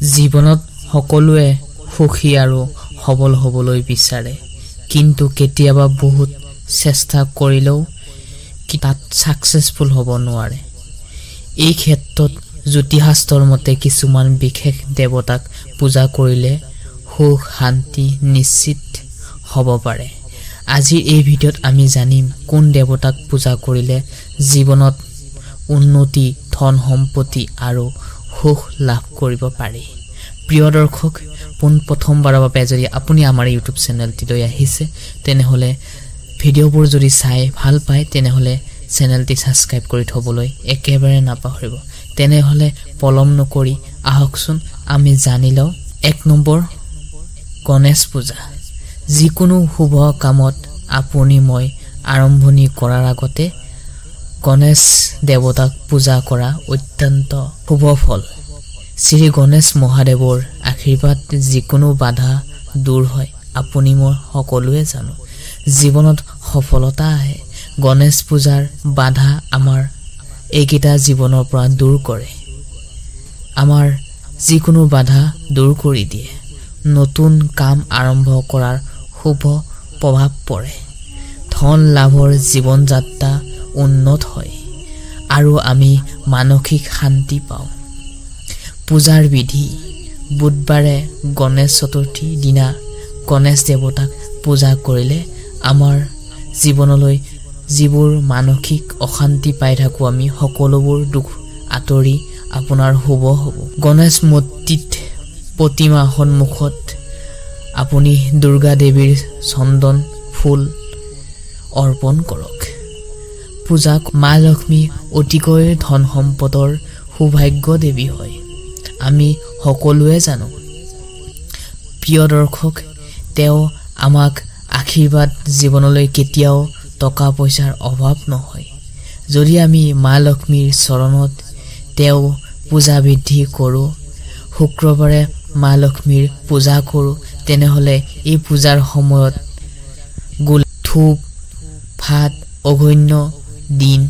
জীৱনত সকলোৱে সুখী আৰু সবল হ'বলৈ বিচাৰে, কিন্তু কেতিয়াবা বহুত চেষ্টা কৰিলেও তাত সাকসেসফুল হ'ব নোৱাৰে। এই ক্ষেত্ৰত জ্যোতিষাস্ত্ৰৰ মতে কিছুমান বিশেষ দেৱতাক পূজা কৰিলে সুখ শান্তি নিশ্চিত হ'ব পাৰে। আজিৰ এই ভিডিঅ'ত আমি জানিম কোন দেৱতাক পূজা কৰিলে জীৱনত উন্নতি, ধন সম্পত্তি আৰু সুখ লাভ কৰিব পাৰি। প্ৰিয় দৰ্শক, প্ৰথমবাৰৰ বাবে যদি আপুনি আমাৰ ইউটিউব চেনেলটিলৈ আহিছে তেনেহলে ভিডিঅ'বোৰ যদি চাই ভাল পায় তেনেহলে চেনেলটি সাবস্ক্ৰাইব কৰি থবলৈ একেবাৰে নাপাহৰিব। তেনেহলে পলম নকৰি আহকচোন আমি জানি লওঁ। 1 নম্বৰ, গণেশ পূজা। যিকোনো শুভ কামত আপুনি মই আৰম্ভণি কৰাৰ আগতে গণেশ দেৱতাক পূজা কৰা অত্যন্ত শুভ ফল। শ্ৰী গণেশ মহাদেৱৰ আশীৰ্বাদ যিকোনো বাধা দূৰ হয়, আপুনি মই সকলোৱে জানো। জীৱনত সফলতা আহে। গণেশ পূজাৰ বাধা আমাৰ এইকেইটা জীৱনৰ পৰা দূৰ কৰে। আমাৰ যিকোনো বাধা দূৰ কৰি দিয়ে। নতুন কাম আৰম্ভ কৰাৰ শুভ প্ৰভাৱ পৰে। ধন লাভৰ জীৱন যাত্ৰা উন্নত হয় আৰু আমি মানসিক শান্তি পাওঁ। পূজাৰ বিধি। বুধবাৰে গণেশ চতুৰ্থীৰ দিনা গণেশ দেৱতাক পূজা কৰিলে আমাৰ জীৱনলৈ যিবোৰ মানসিক অশান্তি পাই থাকো আমি সকলোবোৰ দুখ আঁতৰি আপোনাৰ শুভ হ'ব। গণেশ মূৰ্তিত প্ৰতিমা সন্মুখত আপুনি দুৰ্গা দেৱীৰ চন্দন ফুল অৰ্পণ কৰক। পূজাক মা লক্ষ্মী অতিকৈ ধন সম্পদৰ সৌভাগ্য দেৱী হয়, আমি সকলোৱে জানো। প্ৰিয় দৰ্শক, তেওঁ আমাক আশীৰ্বাদ জীৱনলৈ কেতিয়াও টকা পইচাৰ অভাৱ নহয়। যদি আমি মা লক্ষ্মীৰ চৰণত তেওঁ পূজা বৃদ্ধি কৰোঁ, শুক্ৰবাৰে মা লক্ষ্মীৰ পূজা কৰোঁ, তেনেহলে এই পূজাৰ সময়ত ধূপ ভাত অগণ্য দিন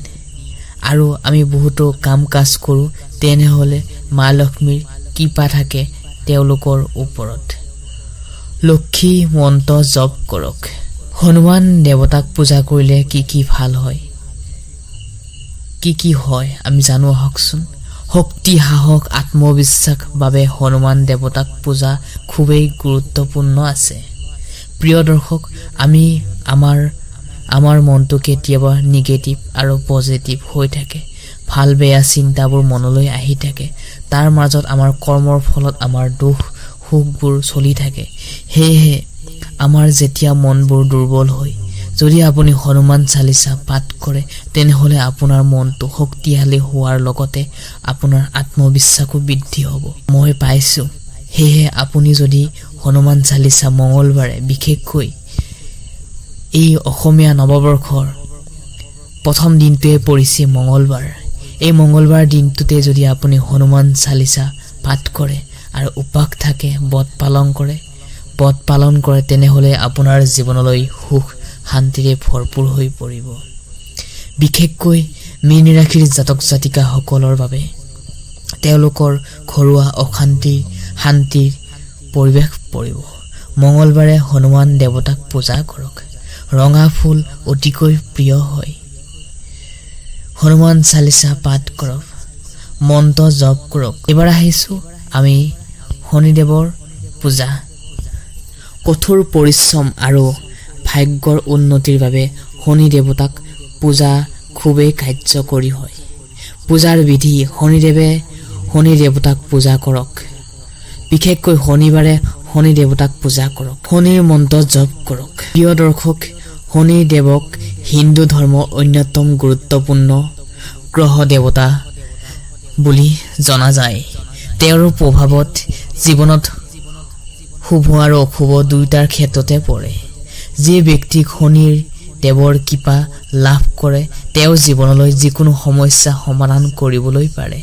আৰু আমি বহুতো কাম কাজ কৰোঁ, তেনেহলে মা লক্ষ্মীৰ কৃপা থাকে তেওঁলোকৰ ওপৰত। লক্ষ্মী মন্ত্ৰ জপ কৰক। হনুমান দেৱতাক পূজা কৰিলে কি ভাল হয়, কি হয় আমি জানো আহকচোন। শক্তি, সাহস, আত্মবিশ্বাস বাবে হনুমান দেৱতাক পূজা খুবেই গুৰুত্বপূৰ্ণ আছে। প্ৰিয় দৰ্শক, আমি আমাৰ মনটো কেতিয়াবা নিগেটিভ আৰু পজিটিভ হৈ থাকে। ভাল বেয়া চিন্তাবোৰ মনলৈ আহি থাকে। তাৰ মাজত আমাৰ কৰ্মৰ ফলত আমাৰ দুখ সুখবোৰ চলি থাকে। সেয়েহে আমাৰ যেতিয়া মনবোৰ দুৰ্বল হয়, যদি আপুনি হনুমান চালিচা পাঠ কৰে তেনেহলে আপোনাৰ মনটো শক্তিশালী হোৱাৰ লগতে আপোনাৰ আত্মবিশ্বাসো বৃদ্ধি হ'ব। মই পাইছো। সেয়েহে আপুনি যদি হনুমান চালিচা মঙ্গলবাৰে, বিশেষকৈ এই অসমীয়া নৱবৰ্ষৰ প্ৰথম দিনটোৱে পৰিছে মঙ্গলবাৰ, এই মঙ্গলবাৰ দিনটোতে যদি আপুনি হনুমান চালিচা পাঠ কৰে আৰু উপাস থাকে, ব্ৰত পালন কৰে তেনেহলে আপোনাৰ জীৱনলৈ সুখ শান্তিৰে ভৰপূৰ হৈ পৰিব। বিশেষকৈ মীন ৰাশিৰ জাতক জাতিকাসকলৰ বাবে তেওঁলোকৰ ঘৰুৱা অশান্তিৰ শান্তিৰ পৰিৱেশ পৰিব। মঙ্গলবাৰে হনুমান দেৱতাক পূজা কৰক। ৰঙা ফুল অতিকৈ প্ৰিয় হয়। হনুমান চালিচা পাঠ কৰক, মন্ত্ৰ জপ কৰক। এবাৰ আহিছো আমি শনিদেৱৰ পূজা। কঠোৰ পৰিশ্ৰম আৰু ভাগ্যৰ উন্নতিৰ বাবে শনি দেৱতাক পূজা খুবেই কাৰ্যকৰী হয়। পূজাৰ বিধি। শনি দেৱতাক পূজা কৰক। বিশেষকৈ শনিবাৰে শনি দেৱতাক পূজা কৰক। শনিৰ মন্ত্ৰ জপ কৰক। প্ৰিয় দৰ্শক, শনি দেৱক হিন্দু ধৰ্মৰ অন্যতম গুৰুত্বপূৰ্ণ গ্ৰহ দেৱতা বুলি জনা যায়। তেওঁৰ প্ৰভাৱত জীৱনত শুভ আৰু অশুভ দুয়োটাৰ ক্ষেত্ৰতে পৰে। যি ব্যক্তিক শনিৰ দেৱৰ কৃপা লাভ কৰে তেওঁ জীৱনলৈ যিকোনো সমস্যা সমাধান কৰিবলৈ পাৰে।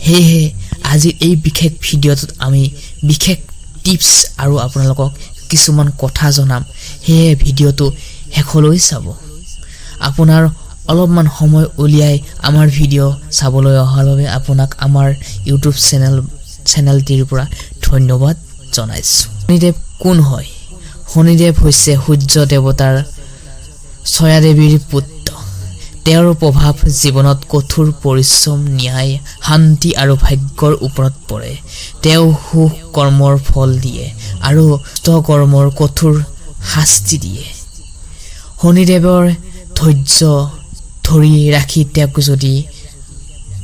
সেয়েহে আজি এই বিশেষ ভিডিঅ'টোত আমি বিশেষ টিপছ আৰু আপোনালোকক কিছুমান কথা জনাম। সেয়ে ভিডিঅ'টো শেষলৈ চাব। আপোনাৰ অলপমান সময় উলিয়াই আমাৰ ভিডিঅ' চাবলৈ অহাৰ বাবে আপোনাক আমাৰ ইউটিউব চেনেল চেনেলটিৰ পৰা ধন্যবাদ জনাইছো শনিদেৱ কোন হয় শনিদেৱ হৈছে সূৰ্য দেৱতাৰ ছয়া দেৱীৰ পুত্ৰ তেওঁৰ প্ৰভাৱ জীৱনত কঠোৰ পৰিশ্ৰম ন্যায় শান্তি আৰু ভাগ্যৰ ওপৰত পৰে তেওঁ সুখ কৰ্মৰ ফল দিয়ে আৰু দুষ্ট কৰ্মৰ কঠোৰ শাস্তি দিয়ে শনিদেৱৰ ধৈৰ্য ধৰি ৰাখি তেওঁক যদি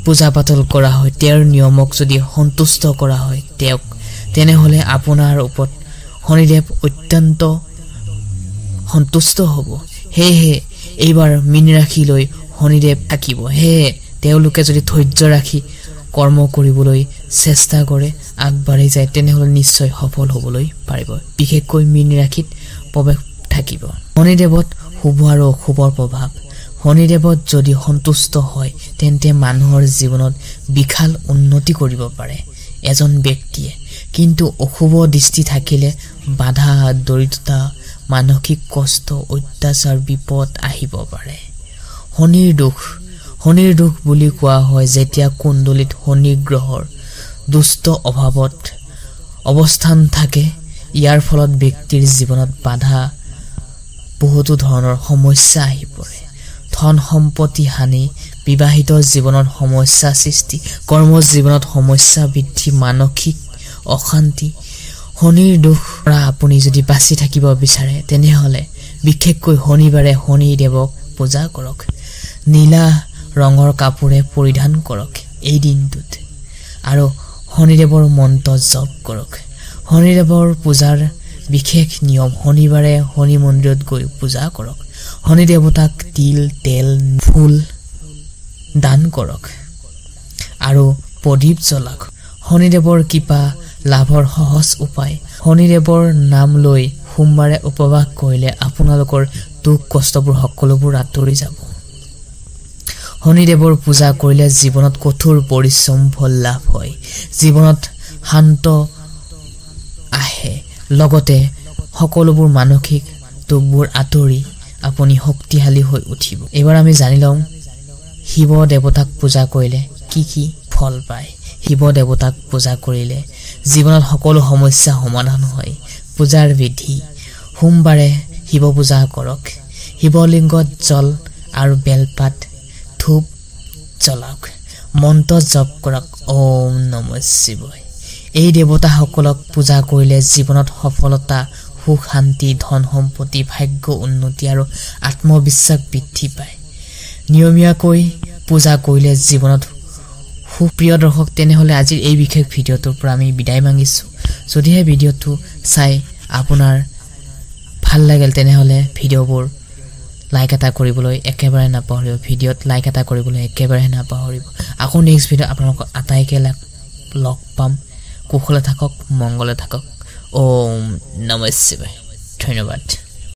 পূজা পাতল কৰা হয় তেওঁৰ নিয়মক যদি সন্তুষ্ট কৰা হয় তেওঁক তেনেহলে আপোনাৰ ওপৰত শনিদেৱ অত্যন্ত সন্তুষ্ট হ'ব হেহে এইবাৰ মীন ৰাশি লৈ শনিদেৱ থাকিব হে তেওঁলোকে যদি ধৈৰ্য ৰাখি কৰ্ম কৰিবলৈ চেষ্টা কৰে আগবাঢ়ি যায় তেনেহলে নিশ্চয় সফল হ'বলৈ পাৰিব বিশেষকৈ মীন ৰাশিত প্ৰৱেশ থাকিব শনিদেৱত শুভ আৰু অশুভৰ প্ৰভাৱ শনিদেৱত যদি সন্তুষ্ট হয় তেন্তে মানুহৰ জীৱনত বিশাল উন্নতি কৰিব পাৰে এজন ব্যক্তিয়ে কিন্তু অশুভ দৃষ্টি থাকিলে বাধা দৰিদ্ৰতা মানসিক কষ্ট অত্যাচাৰ বিপদ আহিব পাৰে শনিৰ দুখ বুলি কোৱা হয় যেতিয়া কুণ্ডলিত শনি গ্ৰহৰ দুষ্ট অভাৱত অৱস্থান থাকে ইয়াৰ ফলত ব্যক্তিৰ জীৱনত বাধা বহুতো ধৰণৰ সমস্যা আহি পৰে ধন সম্পত্তি হানি বিবাহিত জীৱনত সমস্যা সৃষ্টি কৰ্ম জীৱনত সমস্যা বৃদ্ধি মানসিক অশান্তি শনিৰ দুখ পৰা আপুনি যদি বাচি থাকিব বিচাৰে তেনেহলে বিশেষকৈ শনিবাৰে শনি দেৱক পূজা কৰক নীলা ৰঙৰ কাপোৰে পৰিধান কৰক এই দিনটোত আৰু শনিদেৱৰ মন্ত্ৰ জপ কৰক শনিদেৱৰ পূজাৰ বিশেষ নিয়ম শনিবাৰে শনি মন্দিৰত গৈ পূজা কৰক শনি দেৱতাক তিল তেল ফুল দান কৰক আৰু প্ৰদীপ জ্বলাওক শনিদেৱৰ কৃপা লাভৰ সহজ উপায় শনিদেৱৰ নাম লৈ সোমবাৰে উপবাস কৰিলে আপোনালোকৰ দুখ কষ্টবোৰ সকলোবোৰ আঁতৰি যাব শনিদেৱৰ পূজা কৰিলে জীৱনত কঠোৰ পৰিশ্ৰম ফল লাভ হয় জীৱনত শান্ত আহে লগতে সকলোবোৰ মানসিক দুখবোৰ আঁতৰি আপুনি শক্তিশালী হৈ উঠিব এবাৰ আমি জানি লওঁ শিৱ দেৱতাক পূজা কৰিলে কি কি ফল পায় শিৱ দেৱতাক পূজা কৰিলে জীৱনত সকলো সমস্যা সমাধান হয় পূজাৰ বিধি সোমবাৰে শিৱ পূজা কৰক শিৱলিংগত জল আৰু বেলপাত ধূপ জ্বলাওক মন্ত্ৰ জপ কৰক ওম নমঃ শিৱায় এই দেৱতাসকলক পূজা কৰিলে জীৱনত সফলতা সুখ শান্তি ধন সম্পত্তি ভাগ্য উন্নতি আৰু আত্মবিশ্বাস বৃদ্ধি পায় নিয়মীয়াকৈ পূজা কৰিলে জীৱনত সুপ্ৰিয় দৰ্শক তেনেহলে আজিৰ এই বিশেষ ভিডিঅ'টোৰ পৰা আমি বিদায় মাগিছো যদিহে ভিডিঅ'টো চাই আপোনাৰ ভাল লাগিল তেনেহলে ভিডিঅ'বোৰ লাইক এটা কৰিবলৈ একেবাৰে নাপাহৰিব ভিডিঅ'ত লাইক এটা কৰিবলৈ একেবাৰে নাপাহৰিব আকৌ নেক্সট ভিডিঅ' আপোনালোকক আটাইকে লগ পাম কুশলে থাকক মংগলে থাকক ওম নমঃ শিৱায় ধন্যবাদ